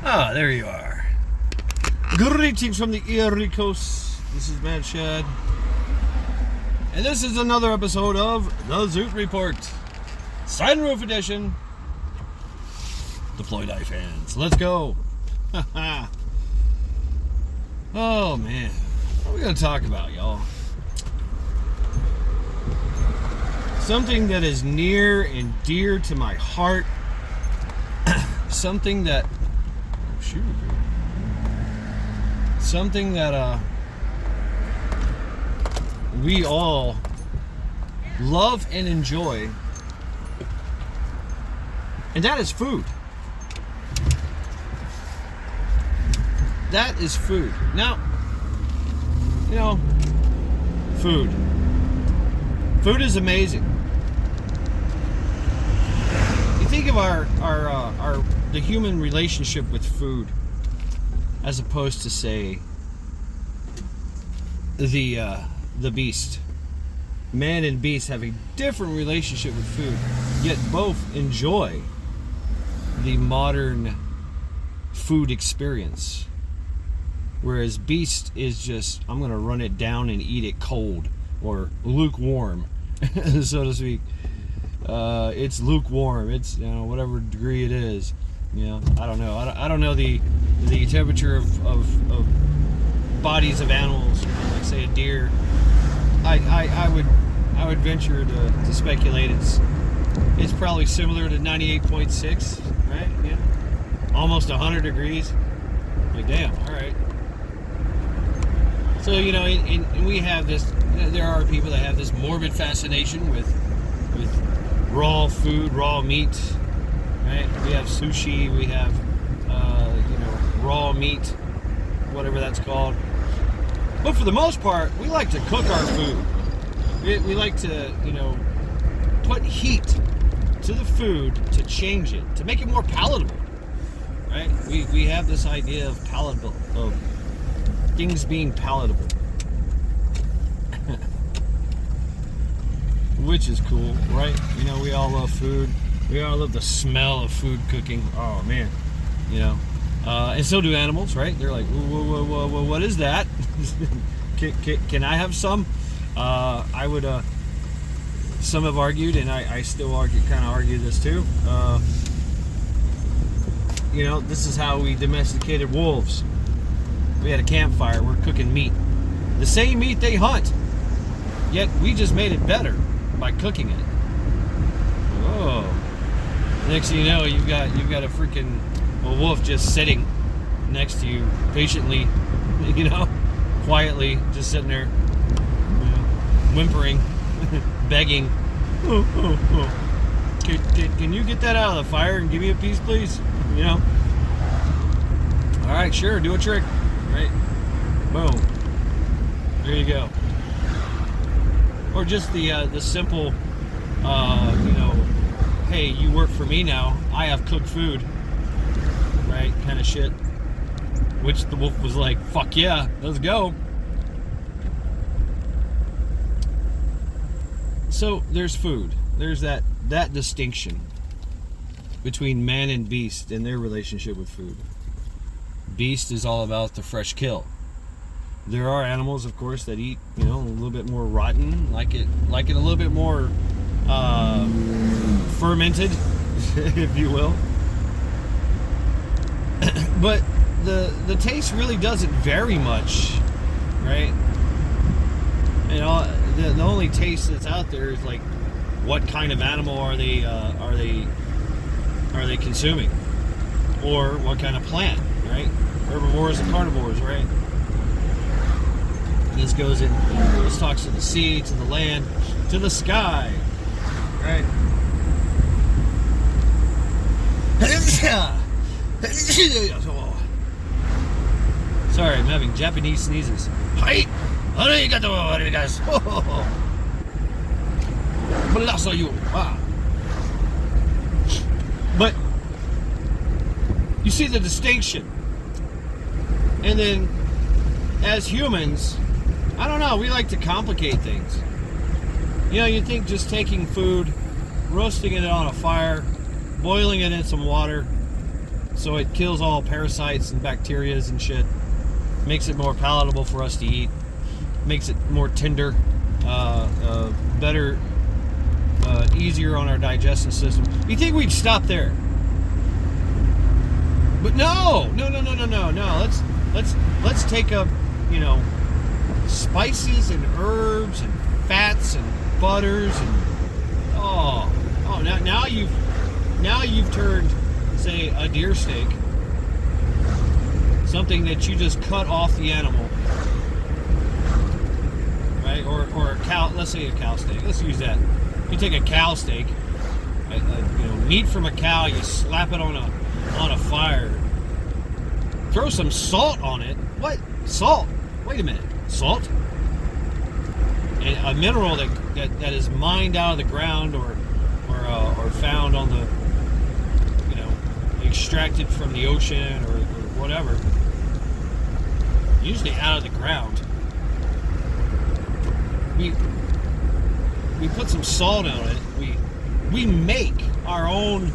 Ah, there you are. Greetings from the Erie Coast. This is Mad Shad. And this is another episode of the Zoot Report. Sunroof edition. Deploy die fans. Let's go. Oh, man. What are we going to talk about, y'all? Something that is near and dear to my heart. Something that... Oh, shoot. Something that we all love and enjoy. And that is food. That is food. Now, you know, food. Food is amazing. You think of the human relationship with food, as opposed to, say, the beast. Man and beast have a different relationship with food, yet both enjoy the modern food experience. Whereas beast is just, I'm going to run it down and eat it cold, or lukewarm, so to speak. It's lukewarm. It's, you know, whatever degree it is. You know, I don't know. I don't know the temperature of bodies of animals. Like, say, a deer. I would venture to speculate it's probably similar to 98.6, right? Yeah, almost 100 degrees. Like, damn. All right. So, you know, and we have this. There are people that have this morbid fascination with raw food, raw meat. Right? We have sushi. We have raw meat, whatever that's called. But for the most part, we like to cook our food. We like to, put heat to the food to change it, to make it more palatable. Right? We have this idea of palatable, of things being palatable. Which is cool, right? You know, we all love food. We all love the smell of food cooking. Oh, man. And so do animals, right? They're like, whoa, what is that? Can I have some? I would, some have argued, and I still kind of argue this too. This is how we domesticated wolves. We had a campfire, we're cooking meat. The same meat they hunt, yet we just made it better by cooking it. Oh. Next thing you know, you've got a freaking wolf just sitting next to you patiently, quietly, just sitting there, whimpering, begging. Can you get that out of the fire and give me a piece, please? All right, sure, do a trick. Right? Boom. There you go. Or just the simple, hey, you work for me now. I have cooked food. Right? Kind of shit. Which the wolf was like, fuck yeah, let's go. So there's food. There's that distinction between man and beast and their relationship with food. Beast is all about the fresh kill. There are animals, of course, that eat, a little bit more rotten, like it a little bit more fermented, if you will. But the taste really doesn't vary much, right? The only taste that's out there is like, what kind of animal are they consuming, or what kind of plant, right? Herbivores and carnivores, right? This goes in. This talks to the sea, to the land, to the sky, right? Sorry, I'm having Japanese sneezes. Hi, arigato, guys. Bless you. But you see the distinction, and then as humans, I don't know, we like to complicate things. You think just taking food, roasting it on a fire, boiling it in some water, So it kills all parasites and bacterias and shit. Makes it more palatable for us to eat. Makes it more tender, better, easier on our digestive system. You think we'd stop there? But no. Let's take up, spices and herbs and fats and butters and now you've turned, say, a deer steak, something that you just cut off the animal, right? Or a cow. Let's say a cow steak. Let's use that. You take a cow steak, meat from a cow. You slap it on a fire. Throw some salt on it. What? Salt? Wait a minute. Salt? And a mineral that is mined out of the ground or found on the, extracted from the ocean or whatever. Usually out of the ground. We put some salt on it. We make our own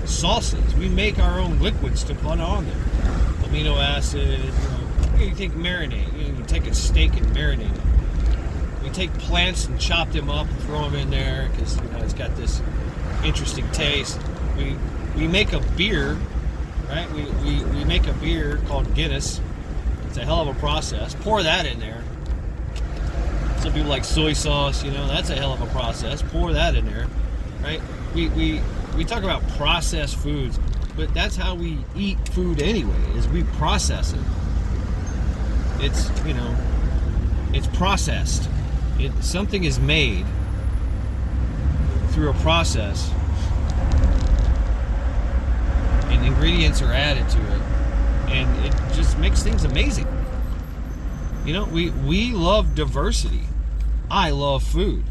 sauces. We make our own liquids to put on there. Amino acid. You take marinade. You take a steak and marinate it. We take plants and chop them up and throw them in there because it's got this interesting taste. We make a beer, right? We make a beer called Guinness. It's a hell of a process. Pour that in there. Some people like soy sauce, that's a hell of a process. Pour that in there, right? We talk about processed foods, but that's how we eat food anyway, is we process it. It's, it's processed. Something is made through a process, and ingredients are added to it, and it just makes things amazing. We love diversity. I love food.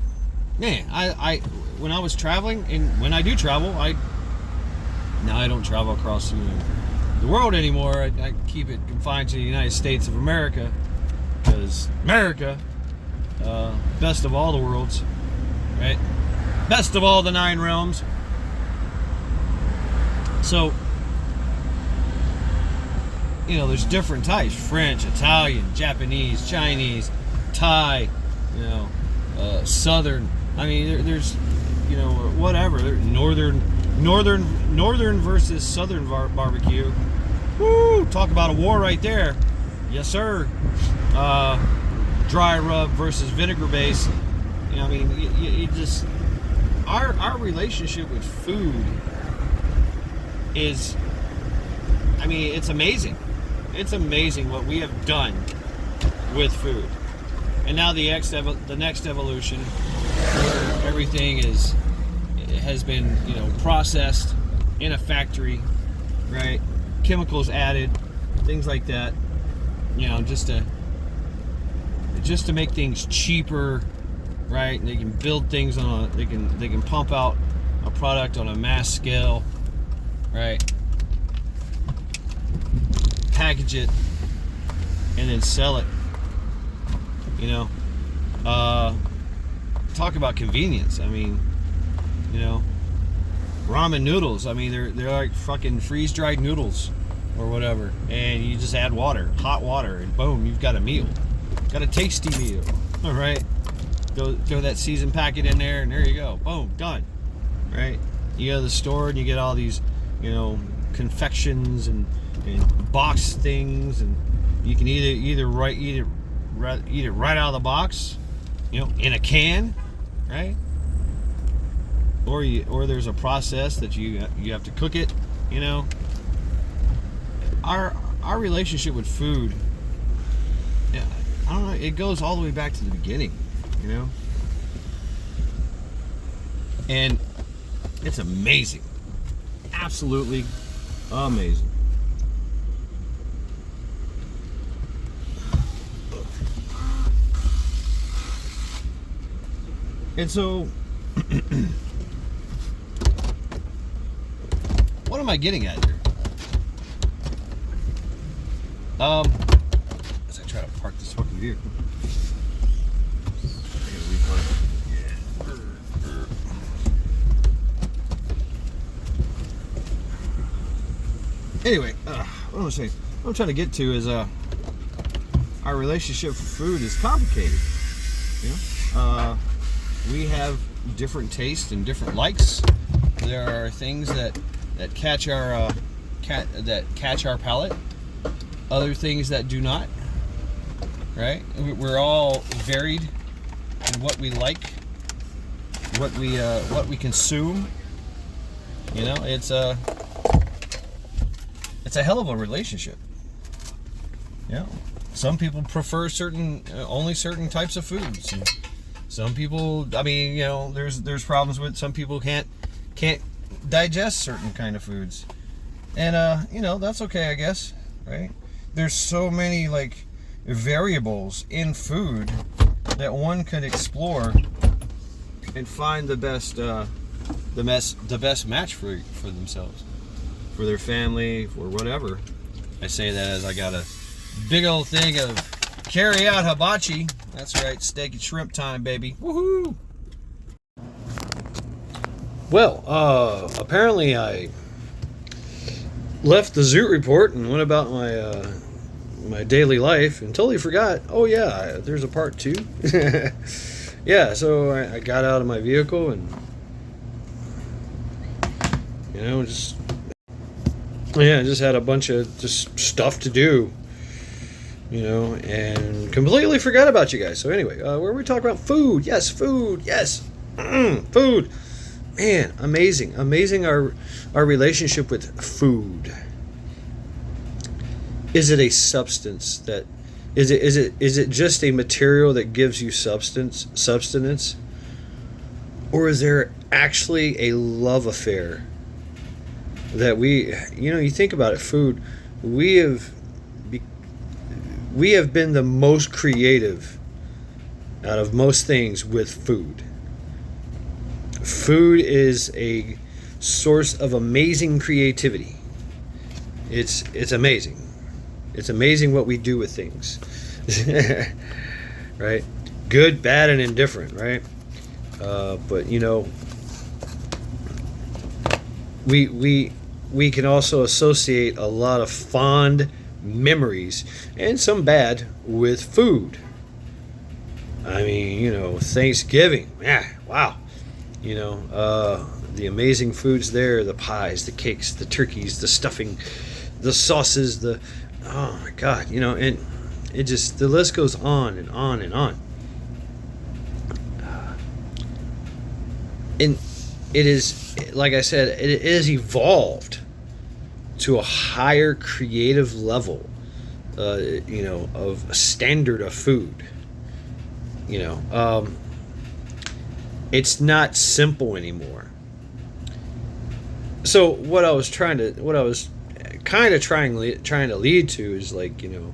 Man, I when I was traveling, and when I do travel, now I don't travel across the world anymore. I keep it confined to the United States of America, because America, best of all the worlds, right? Best of all the 9 realms. So, there's different types: French, Italian, Japanese, Chinese, Thai, Southern. I mean, there's, whatever. Northern versus Southern barbecue. Woo! Talk about a war right there. Yes, sir. Dry rub versus vinegar base. You just our relationship with food is, it's amazing. It's amazing what we have done with food. And now the next evolution, where everything has been, processed in a factory, right? Chemicals added, things like that, just to make things cheaper, right? They can build things they can pump out a product on a mass scale, right? Package it and then sell it. Talk about convenience. Ramen noodles. They're like fucking freeze-dried noodles or whatever, and you just add water, hot water, and boom, you've got a meal. Got a tasty meal. All right, throw that seasoned packet in there, and there you go. Boom, done. Right? You go to the store and you get all these, confections and box things, and you can eat it right out of the box, in a can, right? Or there's a process that you have to cook it. Our relationship with food, I don't know, it goes all the way back to the beginning, and it's amazing, absolutely amazing. And so, what am I getting at here? As I try to park this fucking vehicle. I gotta repark. Yeah. Anyway, what I'm saying, what I'm trying to get to is our relationship with food is complicated. You know, we have different tastes and different likes. There are things that catch our catch our palate. Other things that do not. Right? We're all varied in what we like, what we consume. You know, it's a hell of a relationship. Yeah. Some people prefer only certain types of foods. And some people, I mean, you know, there's problems with some people can't digest certain kind of foods. And you know, that's okay, I guess, right? There's so many like variables in food that one could explore and find the best match for themselves, for their family, for whatever. I say that as I got a big old thing of carry out hibachi. That's right, steak and shrimp time, baby. Woohoo! Well, apparently I left the Zoot report and went about my daily life and totally forgot. Oh yeah, there's a part 2. Yeah, so I got out of my vehicle and, you know, just had a bunch of just stuff to do, you know, and completely forgot about you guys. So anyway, where we talk about food. Yes, food. Yes, food. Man, amazing our relationship with food. Is it a substance that is it just a material that gives you sustenance, or is there actually a love affair that you think about it? Food, we have been the most creative out of most things with food. Food is a source of amazing creativity. It's amazing. It's amazing what we do with things. Right? Good, bad, and indifferent, right? But you know, we can also associate a lot of fond memories and some bad with food. I mean, you know, Thanksgiving, wow. You know, the amazing foods there, the pies, the cakes, the turkeys, the stuffing, the sauces, oh my God, you know, and it just, the list goes on and on and on. And it is, like I said, it is evolved to a higher creative level, you know, of a standard of food. You know, it's not simple anymore. So what I was kind of trying to lead to is, like, you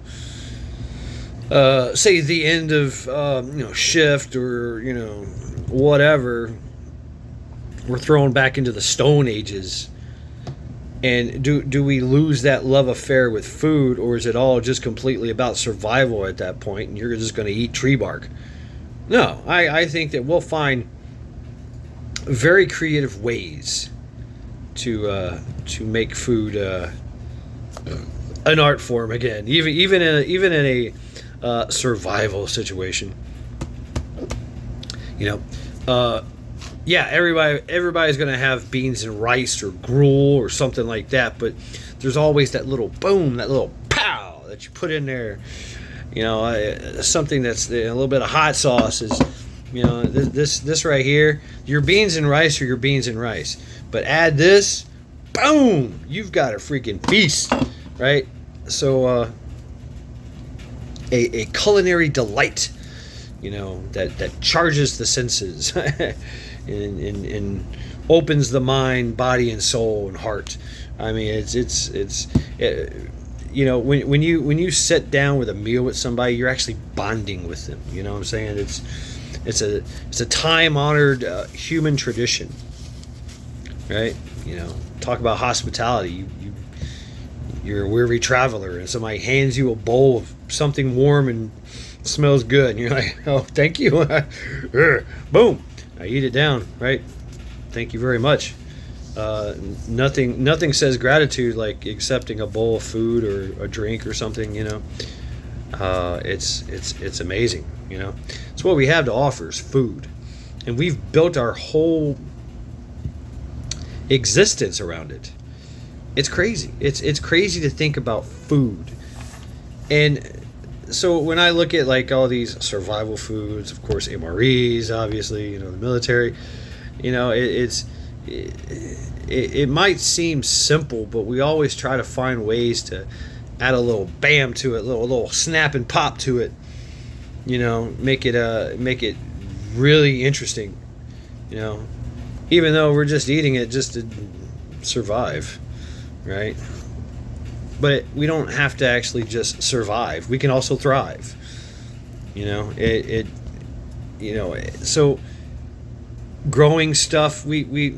know, say the end of you know, shift, or, you know, whatever, we're thrown back into the Stone Ages, and do we lose that love affair with food, or is it all just completely about survival at that point, and you're just going to eat tree bark? No, I think that we'll find very creative ways to make food an art form again, even in a survival situation. You know, yeah, everybody's gonna have beans and rice or gruel or something like that, but there's always that little boom, that little pow that you put in there. You know, something that's a little bit of hot sauce is, you know, this right here. Your beans and rice are your beans and rice, but add this, boom, you've got a freaking feast, right? So a culinary delight, you know, that charges the senses and opens the mind, body, and soul and heart. I mean, it's you know, when you sit down with a meal with somebody, you're actually bonding with them. You know what I'm saying? It's a time-honored human tradition, right? You know, talk about hospitality. You're a weary traveler, and somebody hands you a bowl of something warm and smells good, and you're like, oh, thank you. Boom, I eat it down, right? Thank you very much. Uh, nothing says gratitude like accepting a bowl of food or a drink or something. It's amazing. It's what we have to offer is food, and we've built our whole existence around it. It's crazy. It's crazy to think about food. And so when I look at like all these survival foods, of course MREs, obviously, the military, it might seem simple, but we always try to find ways to add a little bam to it, little snap and pop to it. Make it really interesting. Even though we're just eating it just to survive, right? But we don't have to actually just survive. We can also thrive. So growing stuff, we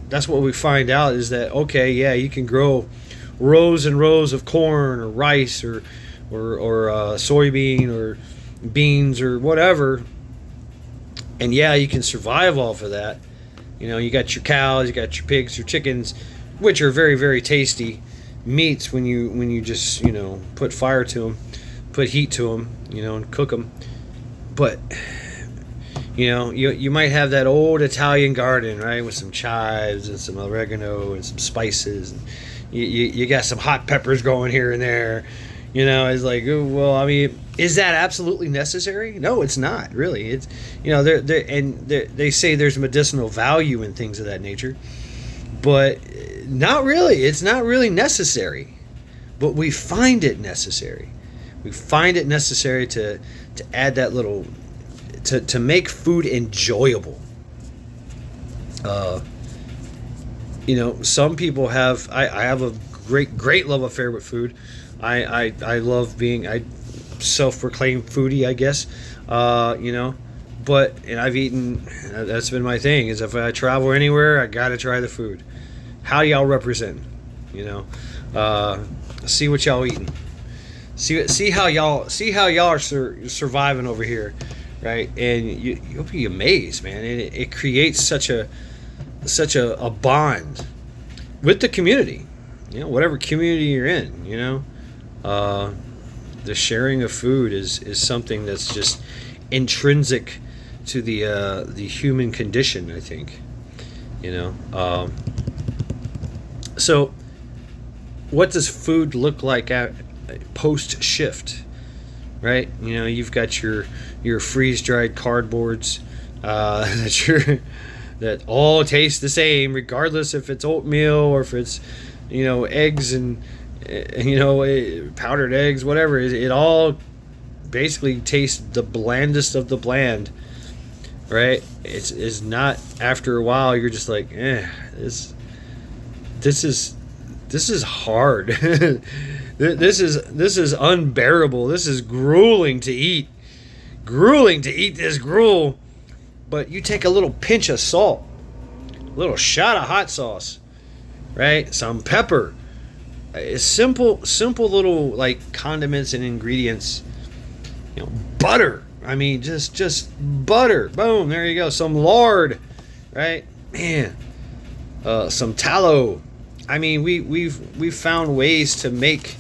that's what we find out is that, okay, yeah, you can grow rows and rows of corn or rice or soybean or beans or whatever, and yeah, you can survive off of that. You got your cows, you got your pigs, your chickens, which are very, very tasty meats when you just put fire to them, put heat to them, and cook them. But you might have that old Italian garden, right, with some chives and some oregano and some spices, and you got some hot peppers going here and there. It's like, well, I mean, is that absolutely necessary? No, it's not really. It's they say there's medicinal value in things of that nature, but not really. It's not really necessary, but we find it necessary. We find it necessary to add that little to make food enjoyable. Some people have. I have a great love affair with food. I love being self-proclaimed foodie, I guess. But I've eaten. That's been my thing. Is if I travel anywhere, I gotta try the food. How do y'all represent? See what y'all eating. See how y'all are surviving over here, right? And you'll be amazed, man. And it creates such a bond with the community. Whatever community you're in. The sharing of food is something that's just intrinsic to the human condition, I think. So what does food look like at post shift, right? You've got your freeze dried cardboards that all taste the same, regardless if it's oatmeal or if it's eggs and powdered eggs, whatever. It all basically tastes the blandest of the bland, right? It's not, after a while you're just like, this is hard. This is unbearable. This is grueling to eat this gruel. But you take a little pinch of salt, a little shot of hot sauce, right? Some pepper, simple little like condiments and ingredients. Butter. I mean, just butter. Boom, there you go. Some lard, right? Man, some tallow. I mean, we've found ways to make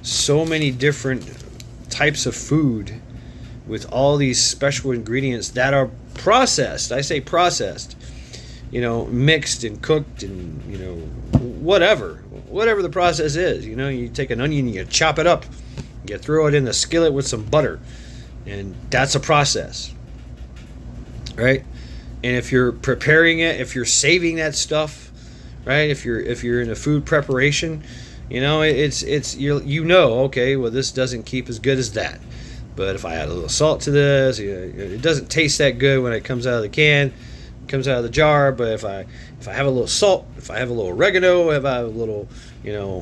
so many different types of food with all these special ingredients that are processed. I say processed, mixed and cooked and, whatever the process is. You take an onion, you chop it up, you throw it in the skillet with some butter, and that's a process, right? And if you're preparing it, if you're saving that stuff, right? If you're in a food preparation, it's okay, well, this doesn't keep as good as that. But if I add a little salt to this, it doesn't taste that good when it comes out of the can, comes out of the jar. But if I have a little salt, if I have a little oregano, if I have a little,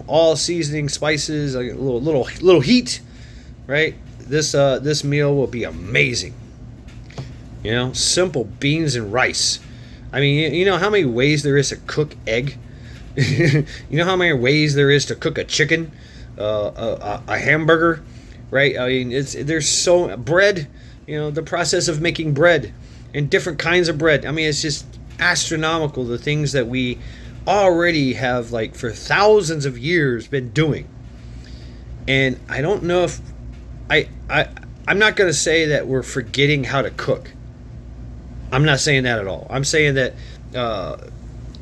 all seasoning spices, like a little heat, right? This meal will be amazing. Simple beans and rice. I mean, you know how many ways there is to cook egg? You know how many ways there is to cook a chicken, a hamburger, right? I mean, there's so bread. The process of making bread and different kinds of bread. I mean, it's just astronomical, the things that we already have, like, for thousands of years been doing. And I don't know if I'm not going to say that we're forgetting how to cook. I'm not saying that at all. I'm saying that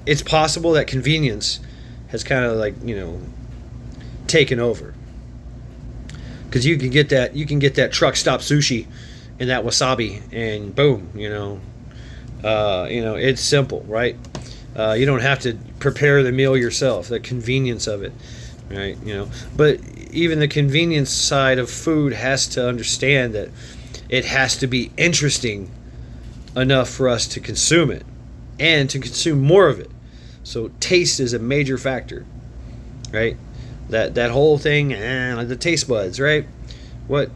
it's possible that convenience has kind of, like, taken over. Because you can get that truck stop sushi and that wasabi, and boom, it's simple, right? You don't have to prepare the meal yourself. The convenience of it, right? But even the convenience side of food has to understand that it has to be interesting enough for us to consume it and to consume more of it. So taste is a major factor, right? That whole thing, like the taste buds, right? What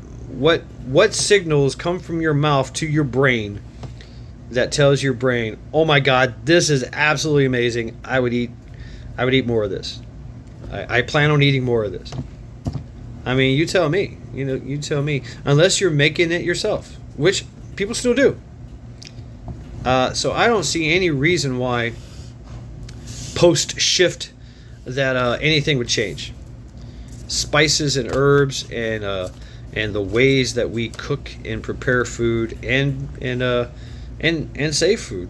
signals come from your mouth to your brain that tells your brain, oh my God, this is absolutely amazing. I would eat more of this. I plan on eating more of this. I mean, you tell me. You tell me. Unless you're making it yourself, which people still do. So I don't see any reason why post-shift that anything would change. Spices and herbs and the ways that we cook and prepare food and save food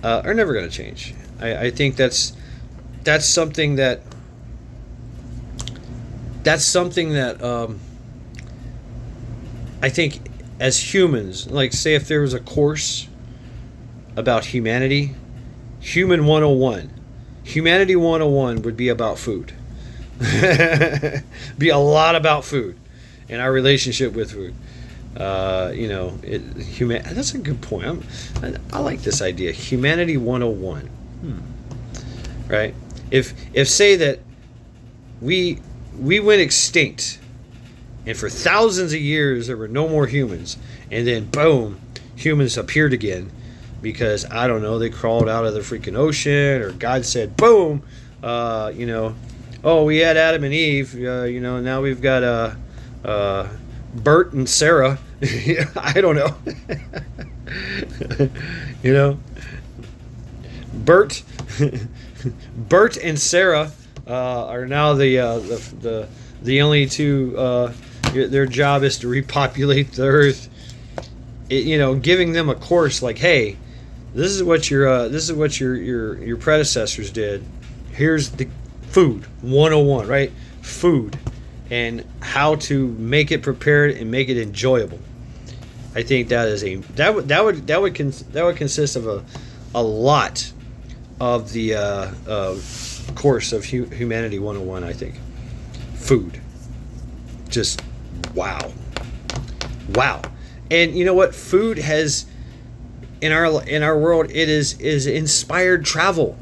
are never going to change. I think that's something that I think as humans, like, say if there was a course about humanity, Humanity 101 would be about food. Be a lot about food and our relationship with food. That's a good point. I like this idea. Humanity 101. Right? If say that we went extinct, and for thousands of years there were no more humans, and then boom, humans appeared again because, I don't know, they crawled out of the freaking ocean, or God said boom, we had Adam and Eve, now we've got Bert and Sarah. I don't know. Bert and Sarah are now the only two. Their job is to repopulate the earth. Giving them a course like, hey, this is what your predecessors did. Here's the food 101, right? Food and how to make it prepared and make it enjoyable. I think that would consist of a lot of the course of Humanity 101. I think food, just wow, and you know what? Food has in our world, it is inspired travel.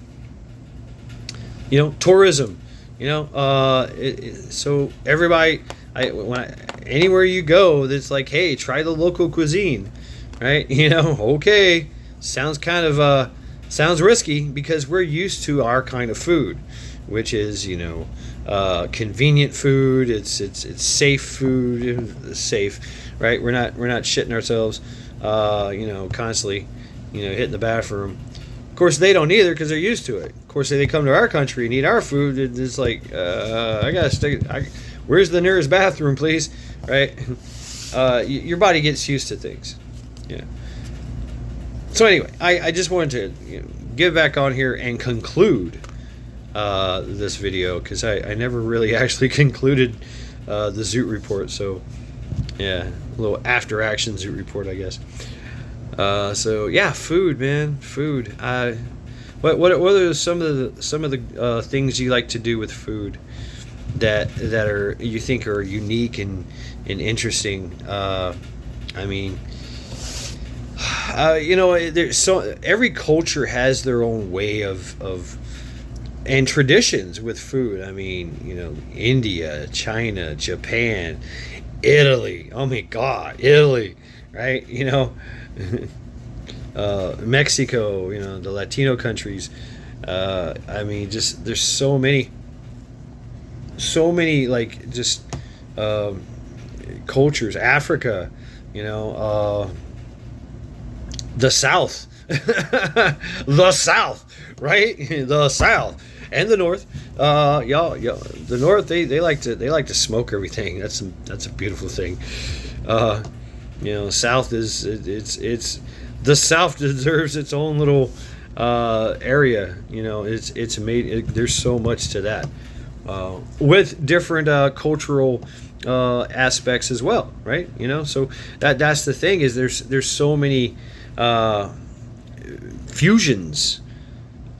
Tourism. So everybody, anywhere you go, that's like, hey, try the local cuisine, right? Okay, sounds kind of sounds risky because we're used to our kind of food, which is convenient food. It's safe food, safe, right? We're not shitting ourselves, constantly, hitting the bathroom. Of course, they don't either because they're used to it. Of course, they come to our country and eat our food. It's like, I gotta stick. Where's the nearest bathroom, please? Right? Your body gets used to things. Yeah. So anyway, I just wanted to get back on here and conclude this video because I never really actually concluded the Zoot report. So yeah, a little after action Zoot report, I guess. So yeah, food, man, food. What are some of the things you like to do with food that are you think are unique and interesting? There's every culture has their own way of and traditions with food. India, China, Japan, Italy. Oh my God, Italy, right? Mexico, the Latino countries. Just there's so many like just cultures. Africa, the South, The South, right? The South and the North. Y'all, the North, they like to smoke everything. That's a beautiful thing. South is it's the South deserves its own little area. It's made. There's so much to that, with different cultural aspects as well, right? So that's the thing, is there's so many fusions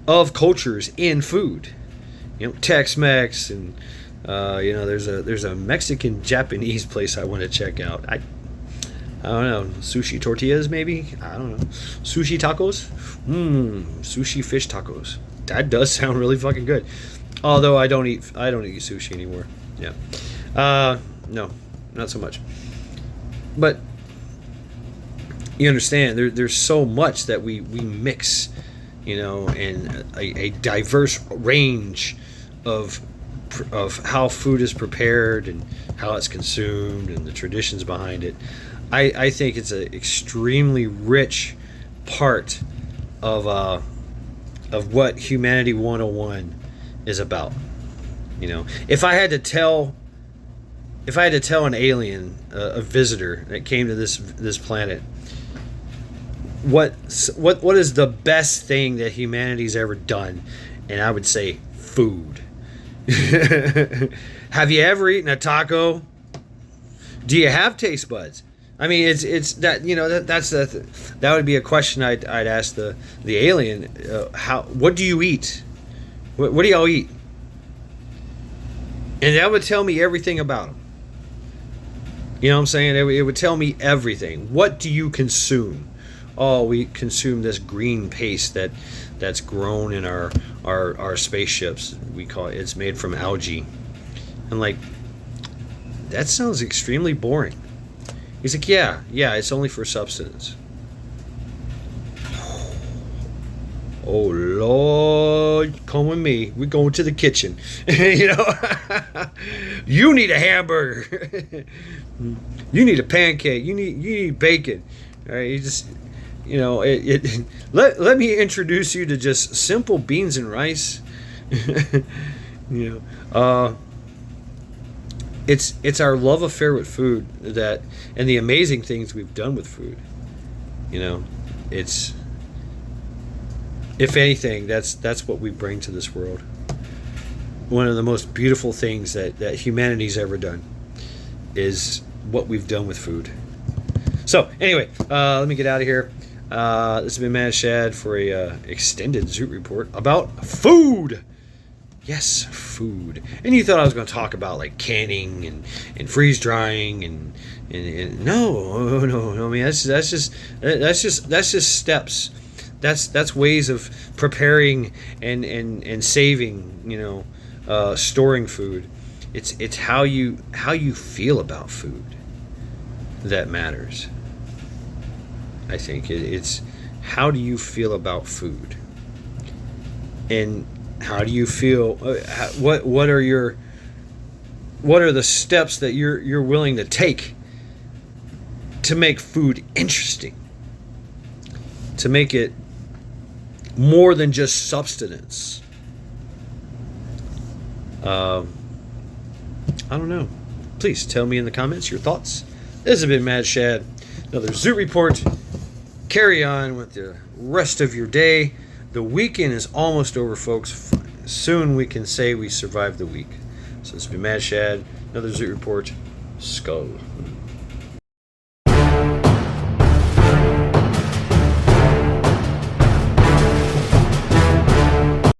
of cultures in food. Tex-Mex, and there's a Mexican Japanese place I want to check out. I don't know, sushi tortillas maybe. I don't know, sushi tacos. Sushi fish tacos. That does sound really fucking good. Although I don't eat sushi anymore. Yeah. No, not so much. But you understand, there's so much that we mix, and a diverse range of how food is prepared and how it's consumed and the traditions behind it. I think it's an extremely rich part of what Humanity 101 is about. If I had to tell an alien, a visitor that came to this planet, what is the best thing that humanity's ever done, and I would say food. Have you ever eaten a taco? Do you have taste buds? I mean, it's that that would be a question I'd ask the alien. What do you eat? What do y'all eat? And that would tell me everything about them. You know what I'm saying? It would tell me everything. What do you consume? Oh, we consume this green paste that's grown in our spaceships. We call it. It's made from algae. I'm like, that sounds extremely boring. He's like, yeah, it's only for substance. Oh Lord, come with me. We're going to the kitchen. You need a hamburger. You need a pancake. You need bacon. All right, you just, let me introduce you to just simple beans and rice. It's our love affair with food and the amazing things we've done with food. It's, if anything, that's what we bring to this world. One of the most beautiful things that humanity's ever done is what we've done with food. So anyway, let me get out of here. This has been Mad Shad for a extended Zoot report about food. Yes, food. And you thought I was going to talk about like canning and freeze drying and no. I mean, that's just steps. That's ways of preparing and saving. Storing food. It's how you feel about food that matters. I think it's how do you feel about food, and how do you feel? What are the steps that you're willing to take to make food interesting, to make it more than just substance? I don't know. Please tell me in the comments your thoughts. This has been Mad Shad. Another Zoot report. Carry on with the rest of your day. The weekend is almost over, folks. Soon we can say we survived the week. So this has been Mad Shad. Another Zoot report. Skull.